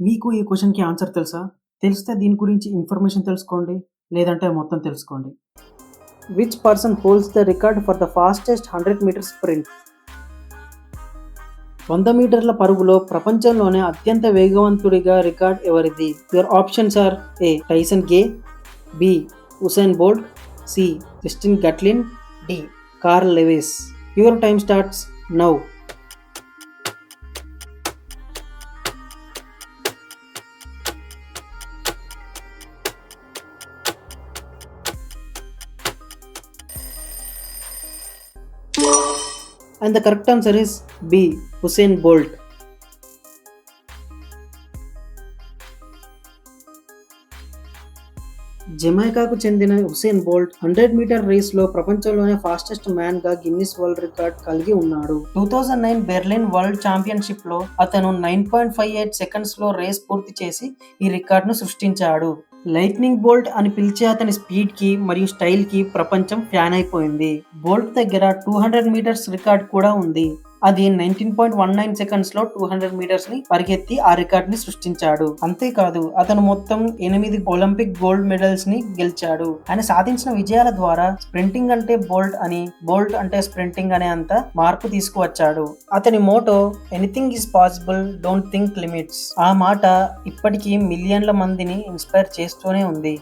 మీకు ఈ క్వెషన్‌కి ఆన్సర్ తెలుసా? తెలిస్తే దీని గురించి ఇన్ఫర్మేషన్ తెలుసుకోండి. లేదంటే మొత్తం తెలుసుకోండి. Which person holds the record for the fastest 100 meter sprint? 100 మీటర్ల పరుగులో ప్రపంచంలోనే అత్యంత వేగవంతుడిగా రికార్డ్ ఎవరిది? Your options are: A. Tyson Gay, B. Usain Bolt, C. Justin Gatlin, D. Carl Lewis. Your time starts now. And the correct answer is B. Usain Bolt. జమైకాకు చెందిన Usain Bolt 100 meter రేస్లో ప్రపంచంలోనే fastest మ్యాన్గా Guinness world record కలిగి ఉన్నాడు. 2009 Berlin world ఛాంపియన్షిప్లో అతను 9.58 సెకండ్స్లో race పూర్తి చేసి ఈ రికార్డును సృష్టించాడు. లైట్నింగ్ బోల్ట్ అని పిలిచే అతని స్పీడ్కి మరియు స్టైల్కి ప్రపంచం ఫ్యాన్ అయిపోయింది. బోల్ట్ దగ్గర 200 మీటర్స్ రికార్డ్ కూడా ఉంది. అది 19.19 సెకండ్స్లో 200 మీటర్స్ని పరిగెత్తి ఆ రికార్డ్ని సృష్టించాడు. అంతేకాదు అతను మొత్తం 8 ఒలింపిక్ గోల్డ్ మెడల్స్ని గెలిచాడు. ఆయన సాధించిన విజయాల ద్వారా స్ప్రింటింగ్ అంటే బోల్ట్ అని, బోల్ట్ అంటే స్ప్రింటింగ్ అనే అంత మార్పు తీసుకువచ్చాడు. అతని motto anything is possible, don't think limits. ఆ మాట ఇప్పటికీ మిలియన్ల మందిని ఇన్స్పైర్ చేస్తూనే ఉంది.